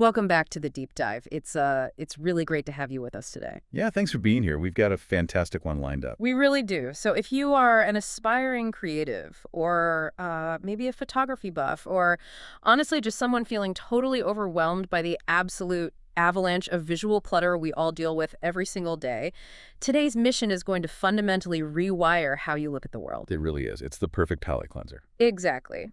Welcome back to the deep dive. It's really great to have you with us today. Yeah, thanks for being here. We've got a fantastic one lined up. We really do. So if you are an aspiring creative or maybe a photography buff or honestly just someone feeling totally overwhelmed by the absolute avalanche of visual clutter we all deal with every single day, today's mission is going to fundamentally rewire how you look at the world. It really is. It's the perfect palate cleanser. Exactly.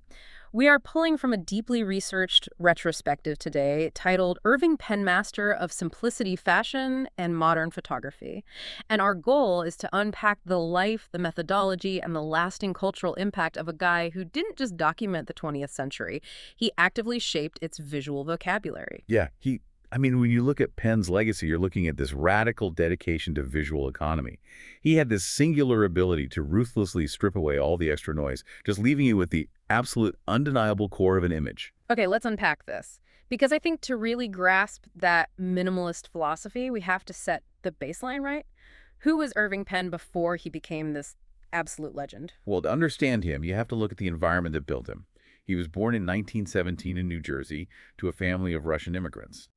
We are pulling from a deeply researched retrospective today titled Irving Penn Master of Simplicity Fashion and Modern Photography. And our goal is to unpack the life, the methodology, and the lasting cultural impact of a guy who didn't just document the 20th century, he actively shaped its visual vocabulary. Yeah, when you look at Penn's legacy, you're looking at this radical dedication to visual economy. He had this singular ability to ruthlessly strip away all the extra noise, just leaving you with the absolute undeniable core of an image. Okay, let's unpack this. Because I think to really grasp that minimalist philosophy, we have to set the baseline right. Who was Irving Penn before he became this absolute legend? Well, to understand him, you have to look at the environment that built him. He was born in 1917 in New Jersey to a family of Russian immigrants.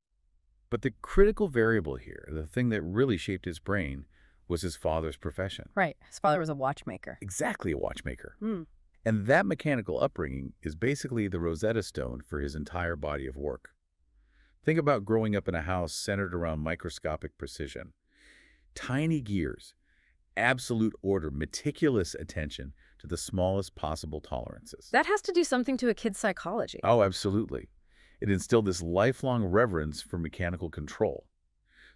But the critical variable here, the thing that really shaped his brain, was his father's profession. Right. His father was a watchmaker. Exactly, a watchmaker. Hmm. And that mechanical upbringing is basically the Rosetta Stone for his entire body of work. Think about growing up in a house centered around microscopic precision. Tiny gears, absolute order, meticulous attention to the smallest possible tolerances. That has to do something to a kid's psychology. Oh, absolutely. It instilled this lifelong reverence for mechanical control.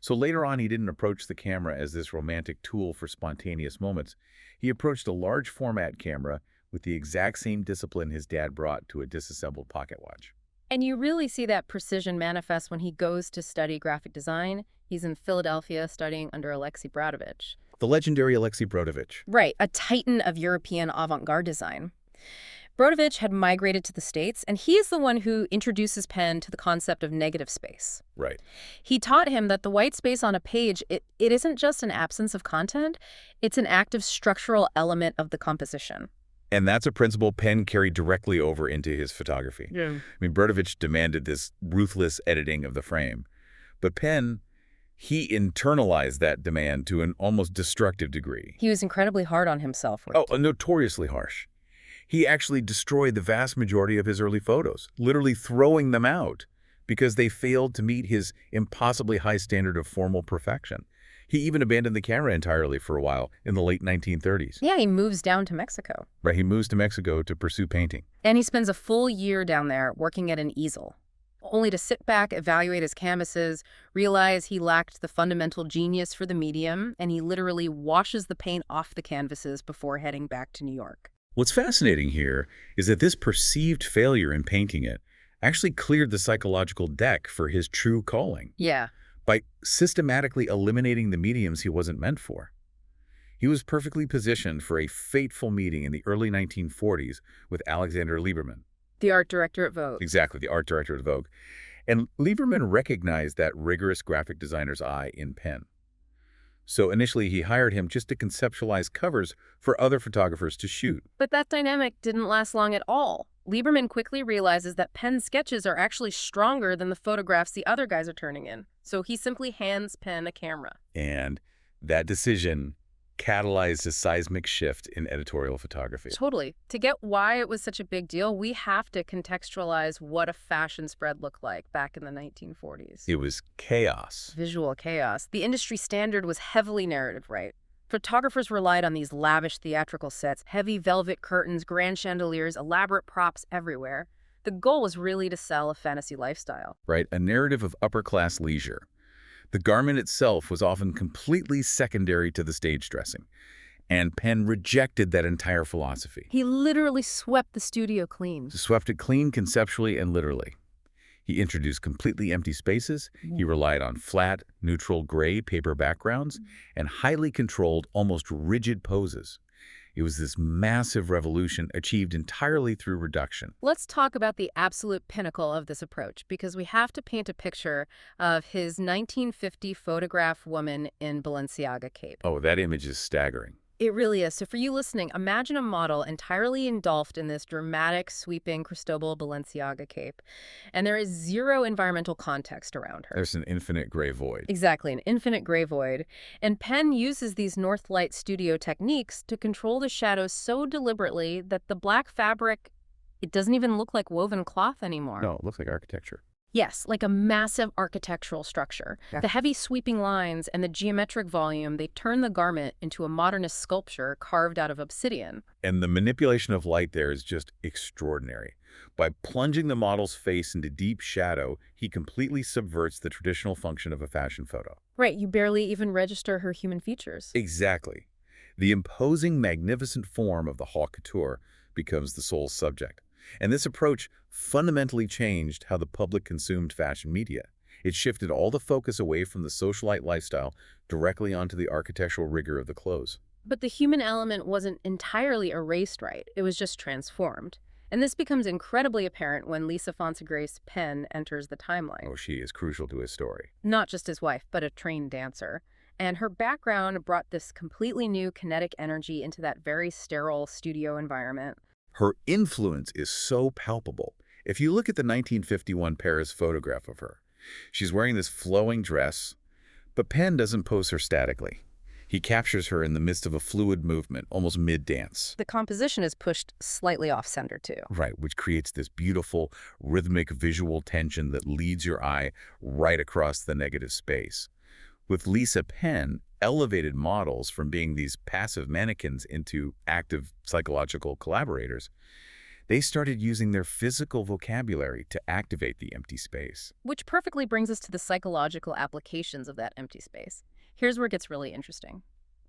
So later on, he didn't approach the camera as this romantic tool for spontaneous moments. He approached a large format camera with the exact same discipline his dad brought to a disassembled pocket watch. And you really see that precision manifest when he goes to study graphic design. He's in Philadelphia studying under Alexei Brodovich. The legendary Alexei Brodovich. Right, a titan of European avant-garde design. Brodovich had migrated to the States, and he is the one who introduces Penn to the concept of negative space. Right. He taught him that the white space on a page, it isn't just an absence of content, it's an active structural element of the composition. And that's a principle Penn carried directly over into his photography. Yeah. Brodovich demanded this ruthless editing of the frame. But Penn, he internalized that demand to an almost destructive degree. He was incredibly hard on himself. Notoriously harsh. He actually destroyed the vast majority of his early photos, literally throwing them out because they failed to meet his impossibly high standard of formal perfection. He even abandoned the camera entirely for a while in the late 1930s. Yeah, he moves down to Mexico. Right, he moves to Mexico to pursue painting. And he spends a full year down there working at an easel, only to sit back, evaluate his canvases, realize he lacked the fundamental genius for the medium, and he literally washes the paint off the canvases before heading back to New York. What's fascinating here is that this perceived failure in painting it actually cleared the psychological deck for his true calling. Yeah. By systematically eliminating the mediums he wasn't meant for. He was perfectly positioned for a fateful meeting in the early 1940s with Alexander Lieberman. The art director at Vogue. Exactly, the art director at Vogue. And Lieberman recognized that rigorous graphic designer's eye in Penn. So initially, he hired him just to conceptualize covers for other photographers to shoot. But that dynamic didn't last long at all. Lieberman quickly realizes that Penn's sketches are actually stronger than the photographs the other guys are turning in. So he simply hands Penn a camera. And that decision catalyzed a seismic shift in editorial photography. Totally. To get why it was such a big deal, we have to contextualize what a fashion spread looked like back in the 1940s. It was chaos. Visual chaos. The industry standard was heavily narrative, right? Photographers relied on these lavish theatrical sets, heavy velvet curtains, grand chandeliers, elaborate props everywhere. The goal was really to sell a fantasy lifestyle. Right, a narrative of upper-class leisure. The garment itself was often completely secondary to the stage dressing, and Penn rejected that entire philosophy. He literally swept the studio clean. Swept it clean conceptually and literally. He introduced completely empty spaces. He relied on flat, neutral gray paper backgrounds and highly controlled, almost rigid poses. It was this massive revolution achieved entirely through reduction. Let's talk about the absolute pinnacle of this approach, because we have to paint a picture of his 1950 photograph woman in Balenciaga cape. Oh, that image is staggering. It really is. So for you listening, imagine a model entirely engulfed in this dramatic, sweeping Cristobal Balenciaga cape, and there is zero environmental context around her. There's an infinite gray void. Exactly, an infinite gray void. And Penn uses these Northlight studio techniques to control the shadows so deliberately that the black fabric, it doesn't even look like woven cloth anymore. No, it looks like architecture. Yes, like a massive architectural structure. Yeah. The heavy sweeping lines and the geometric volume, they turn the garment into a modernist sculpture carved out of obsidian. And the manipulation of light there is just extraordinary. By plunging the model's face into deep shadow, he completely subverts the traditional function of a fashion photo. Right, you barely even register her human features. Exactly. The imposing, magnificent form of the haute couture becomes the sole subject. And this approach fundamentally changed how the public consumed fashion media. It shifted all the focus away from the socialite lifestyle directly onto the architectural rigor of the clothes. But the human element wasn't entirely erased, right? It was just transformed. And this becomes incredibly apparent when Lisa Fonsegrace Penn enters the timeline. Oh, she is crucial to his story. Not just his wife, but a trained dancer. And her background brought this completely new kinetic energy into that very sterile studio environment. Her influence is so palpable. If you look at the 1951 Paris photograph of her, she's wearing this flowing dress, but Penn doesn't pose her statically. He captures her in the midst of a fluid movement, almost mid-dance. The composition is pushed slightly off-center, too. Right, which creates this beautiful, rhythmic visual tension that leads your eye right across the negative space. With Lisa Penn, elevated models from being these passive mannequins into active psychological collaborators, they started using their physical vocabulary to activate the empty space. Which perfectly brings us to the psychological applications of that empty space. Here's where it gets really interesting.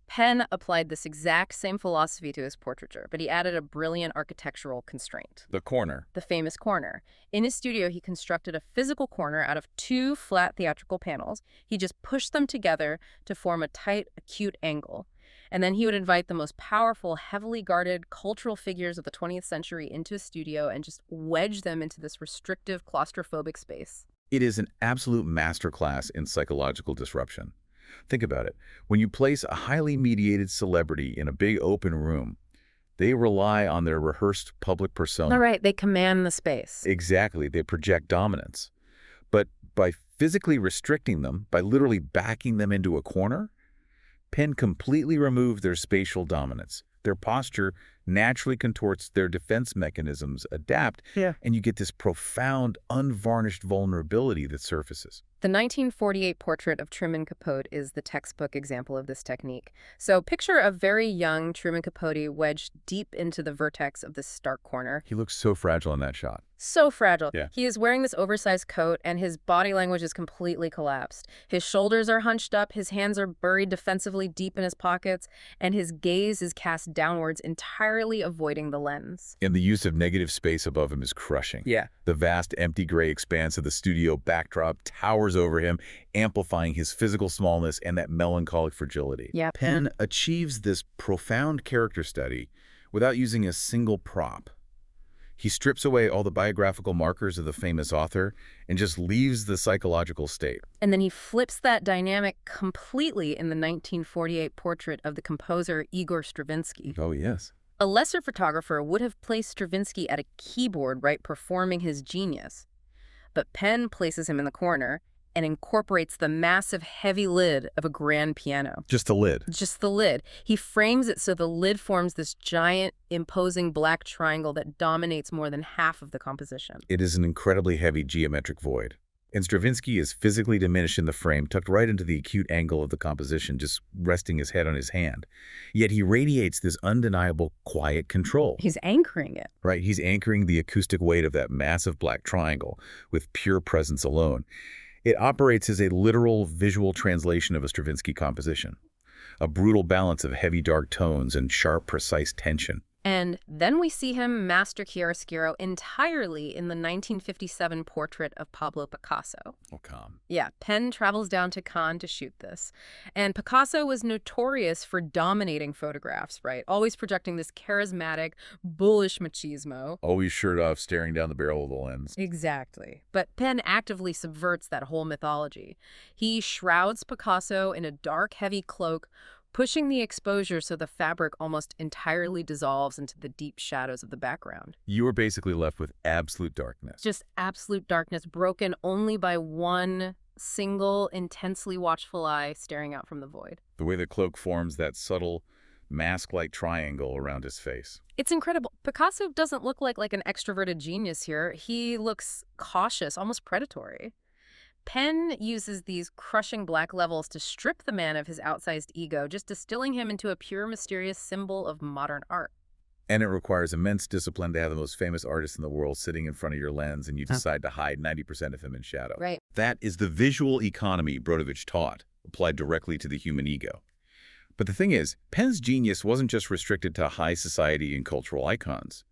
Penn applied this exact same philosophy to his portraiture, but he added a brilliant architectural constraint. The corner. The famous corner. In his studio, he constructed a physical corner out of two flat theatrical panels. He just pushed them together to form a tight, acute angle. And then he would invite the most powerful, heavily guarded cultural figures of the 20th century into his studio and just wedge them into this restrictive, claustrophobic space. It is an absolute masterclass in psychological disruption. Think about it. When you place a highly mediated celebrity in a big open room, they rely on their rehearsed public persona. All right, they command the space. Exactly. They project dominance. But by physically restricting them, by literally backing them into a corner, Penn completely removed their spatial dominance. Their posture naturally contorts, their defense mechanisms adapt, and you get this profound, unvarnished vulnerability that surfaces. The 1948 portrait of Truman Capote is the textbook example of this technique. So picture a very young Truman Capote wedged deep into the vertex of this stark corner. He looks so fragile in that shot. So fragile. Yeah. He is wearing this oversized coat, and his body language is completely collapsed. His shoulders are hunched up, his hands are buried defensively deep in his pockets, and his gaze is cast downwards, entirely avoiding the lens. And the use of negative space above him is crushing. Yeah. The vast, empty gray expanse of the studio backdrop towers over him, amplifying his physical smallness and that melancholic fragility. Yeah. Penn achieves this profound character study without using a single prop. He strips away all the biographical markers of the famous author and just leaves the psychological state. And then he flips that dynamic completely in the 1948 portrait of the composer Igor Stravinsky. Oh, yes. A lesser photographer would have placed Stravinsky at a keyboard, right, performing his genius. But Penn places him in the corner and incorporates the massive, heavy lid of a grand piano. Just the lid. Just the lid. He frames it so the lid forms this giant, imposing black triangle that dominates more than half of the composition. It is an incredibly heavy geometric void. And Stravinsky is physically diminished in the frame, tucked right into the acute angle of the composition, just resting his head on his hand. Yet he radiates this undeniable, quiet control. He's anchoring it. Right, he's anchoring the acoustic weight of that massive black triangle with pure presence alone. It operates as a literal visual translation of a Stravinsky composition, a brutal balance of heavy dark tones and sharp, precise tension. And then we see him master chiaroscuro entirely in the 1957 portrait of Pablo Picasso. Oh, calm. Yeah, Penn travels down to Cannes to shoot this. And Picasso was notorious for dominating photographs, right? Always projecting this charismatic, bullish machismo. Always shirt off, staring down the barrel of the lens. Exactly. But Penn actively subverts that whole mythology. He shrouds Picasso in a dark, heavy cloak, pushing the exposure so the fabric almost entirely dissolves into the deep shadows of the background. You are basically left with absolute darkness. Just absolute darkness, broken only by one single, intensely watchful eye staring out from the void. The way the cloak forms that subtle, mask-like triangle around his face. It's incredible. Picasso doesn't look like an extroverted genius here. He looks cautious, almost predatory. Penn uses these crushing black levels to strip the man of his outsized ego, just distilling him into a pure, mysterious symbol of modern art. And it requires immense discipline to have the most famous artist in the world sitting in front of your lens and you decide to hide 90% of him in shadow. Right. That is the visual economy Brodovich taught, applied directly to the human ego. But the thing is, Penn's genius wasn't just restricted to high society and cultural icons.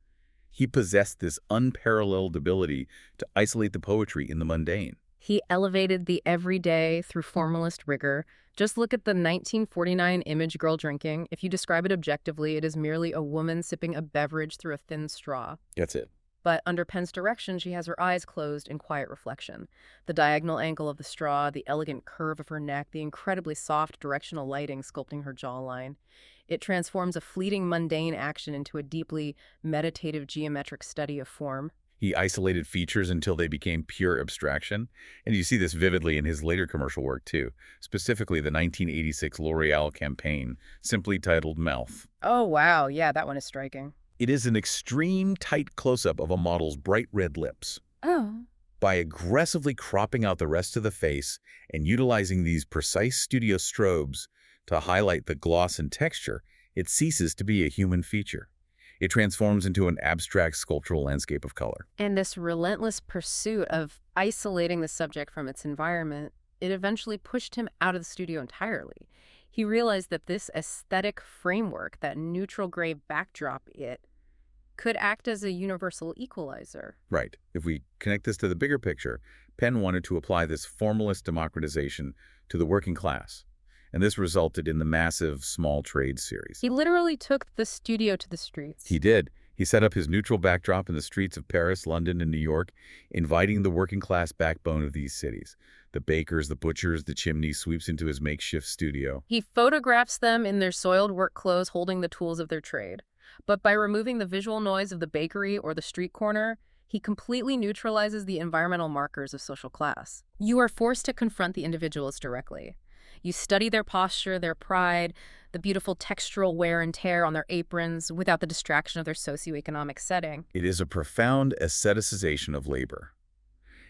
He possessed this unparalleled ability to isolate the poetry in the mundane. He elevated the everyday through formalist rigor. Just look at the 1949 image Girl Drinking. If you describe it objectively, it is merely a woman sipping a beverage through a thin straw. That's it. But under Penn's direction, she has her eyes closed in quiet reflection. The diagonal angle of the straw, the elegant curve of her neck, the incredibly soft directional lighting sculpting her jawline. It transforms a fleeting mundane action into a deeply meditative geometric study of form. He isolated features until they became pure abstraction. And you see this vividly in his later commercial work, too, specifically the 1986 L'Oreal campaign, simply titled Mouth. Oh, wow. Yeah, that one is striking. It is an extreme tight close-up of a model's bright red lips. Oh. By aggressively cropping out the rest of the face and utilizing these precise studio strobes to highlight the gloss and texture, it ceases to be a human feature. It transforms into an abstract sculptural landscape of color. And this relentless pursuit of isolating the subject from its environment, it eventually pushed him out of the studio entirely. He realized that this aesthetic framework, that neutral gray backdrop, could act as a universal equalizer. Right. If we connect this to the bigger picture, Penn wanted to apply this formalist democratization to the working class. And this resulted in the massive Small Trades series. He literally took the studio to the streets. He did. He set up his neutral backdrop in the streets of Paris, London, and New York, inviting the working class backbone of these cities. The bakers, the butchers, the chimney sweeps into his makeshift studio. He photographs them in their soiled work clothes holding the tools of their trade. But by removing the visual noise of the bakery or the street corner, he completely neutralizes the environmental markers of social class. You are forced to confront the individuals directly. You study their posture, their pride, the beautiful textural wear and tear on their aprons without the distraction of their socioeconomic setting. It is a profound aestheticization of labor.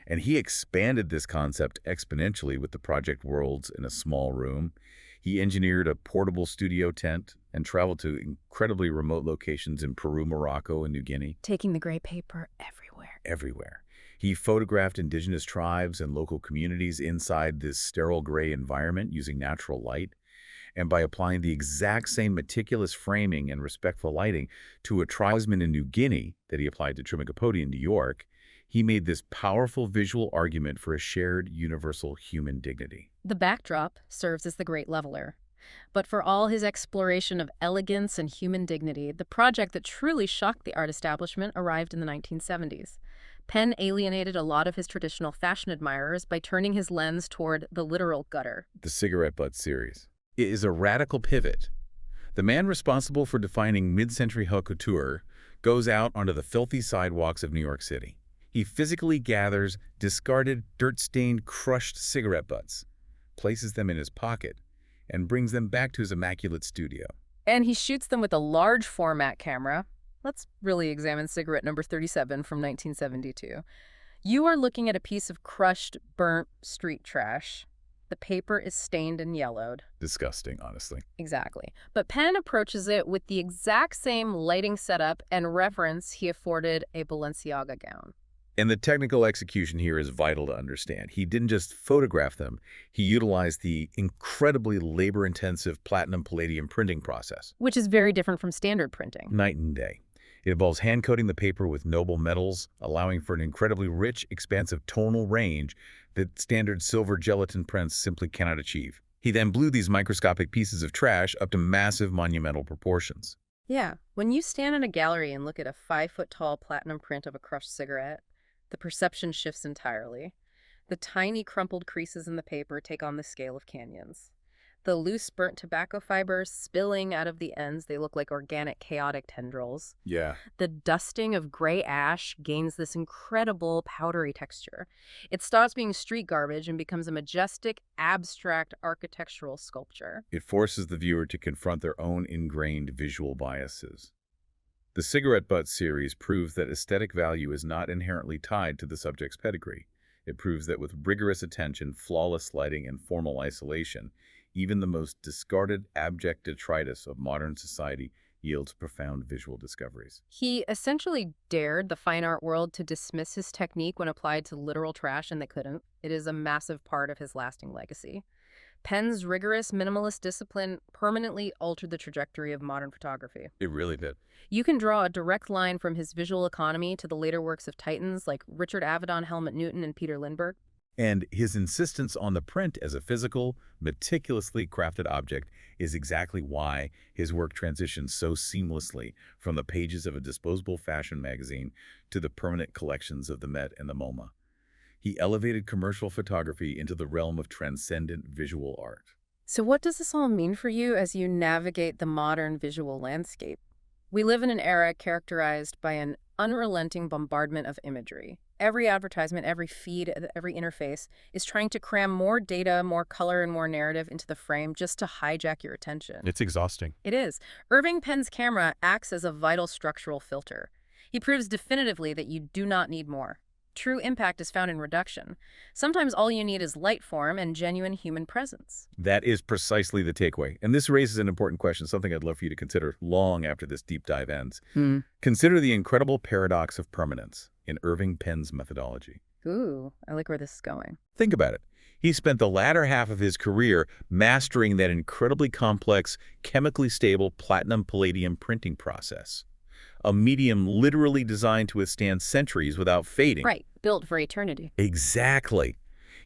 And he expanded this concept exponentially with the project Worlds in a Small Room. He engineered a portable studio tent and traveled to incredibly remote locations in Peru, Morocco, and New Guinea. Taking the gray paper everywhere. Everywhere. He photographed indigenous tribes and local communities inside this sterile gray environment using natural light. And by applying the exact same meticulous framing and respectful lighting to a tribesman in New Guinea that he applied to Truman Capote in New York, he made this powerful visual argument for a shared universal human dignity. The backdrop serves as the great leveler. But for all his exploration of elegance and human dignity, the project that truly shocked the art establishment arrived in the 1970s. Penn alienated a lot of his traditional fashion admirers by turning his lens toward the literal gutter. The cigarette butt series. It is a radical pivot. The man responsible for defining mid-century haute couture goes out onto the filthy sidewalks of New York City. He physically gathers discarded, dirt-stained, crushed cigarette butts, places them in his pocket, and brings them back to his immaculate studio. And he shoots them with a large format camera. Let's really examine cigarette number 37 from 1972. You are looking at a piece of crushed, burnt street trash. The paper is stained and yellowed. Disgusting, honestly. Exactly. But Penn approaches it with the exact same lighting setup and reference he afforded a Balenciaga gown. And the technical execution here is vital to understand. He didn't just photograph them, he utilized the incredibly labor-intensive platinum-palladium printing process. Which is very different from standard printing. Night and day. It involves hand-coating the paper with noble metals, allowing for an incredibly rich, expansive tonal range that standard silver gelatin prints simply cannot achieve. He then blew these microscopic pieces of trash up to massive monumental proportions. Yeah, when you stand in a gallery and look at a 5-foot-tall platinum print of a crushed cigarette, the perception shifts entirely. The tiny crumpled creases in the paper take on the scale of canyons. The loose burnt tobacco fibers spilling out of the ends, they look like organic, chaotic tendrils. Yeah. The dusting of gray ash gains this incredible powdery texture. It stops being street garbage and becomes a majestic, abstract architectural sculpture. It forces the viewer to confront their own ingrained visual biases. The cigarette butt series proves that aesthetic value is not inherently tied to the subject's pedigree. It proves that with rigorous attention, flawless lighting, and formal isolation, even the most discarded abject detritus of modern society yields profound visual discoveries. He essentially dared the fine art world to dismiss his technique when applied to literal trash, and they couldn't. It is a massive part of his lasting legacy. Penn's rigorous minimalist discipline permanently altered the trajectory of modern photography. It really did. You can draw a direct line from his visual economy to the later works of titans like Richard Avedon, Helmut Newton, and Peter Lindbergh. And his insistence on the print as a physical, meticulously crafted object is exactly why his work transitions so seamlessly from the pages of a disposable fashion magazine to the permanent collections of the Met and the MoMA. He elevated commercial photography into the realm of transcendent visual art. So what does this all mean for you as you navigate the modern visual landscape? We live in an era characterized by an unrelenting bombardment of imagery. Every advertisement, every feed, every interface is trying to cram more data, more color, and more narrative into the frame just to hijack your attention. It's exhausting. It is. Irving Penn's camera acts as a vital structural filter. He proves definitively that you do not need more. True impact is found in reduction. Sometimes all you need is light form and genuine human presence. That is precisely the takeaway. And this raises an important question, something I'd love for you to consider long after this deep dive ends. Consider the incredible paradox of permanence in Irving Penn's methodology. Ooh, I like where this is going. Think about it. He spent the latter half of his career mastering that incredibly complex, chemically stable platinum-palladium printing process. A medium literally designed to withstand centuries without fading. Right, built for eternity. Exactly.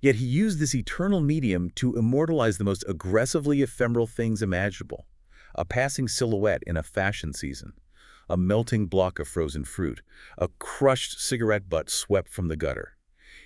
Yet he used this eternal medium to immortalize the most aggressively ephemeral things imaginable. A passing silhouette in a fashion season, a melting block of frozen fruit, a crushed cigarette butt swept from the gutter.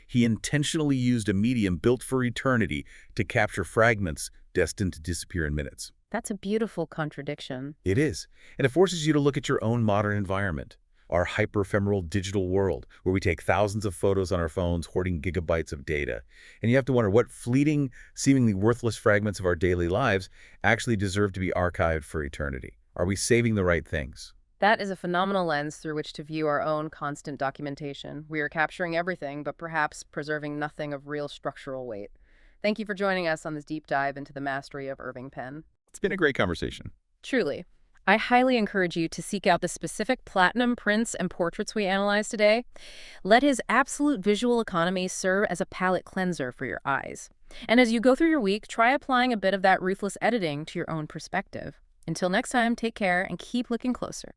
He intentionally used a medium built for eternity to capture fragments destined to disappear in minutes. That's a beautiful contradiction. It is, and it forces you to look at your own modern environment, our hyper-ephemeral digital world, where we take thousands of photos on our phones, hoarding gigabytes of data. And you have to wonder what fleeting, seemingly worthless fragments of our daily lives actually deserve to be archived for eternity. Are we saving the right things? That is a phenomenal lens through which to view our own constant documentation. We are capturing everything, but perhaps preserving nothing of real structural weight. Thank you for joining us on this deep dive into the mastery of Irving Penn. It's been a great conversation. Truly. I highly encourage you to seek out the specific platinum prints and portraits we analyzed today. Let his absolute visual economy serve as a palate cleanser for your eyes. And as you go through your week, try applying a bit of that ruthless editing to your own perspective. Until next time, take care and keep looking closer.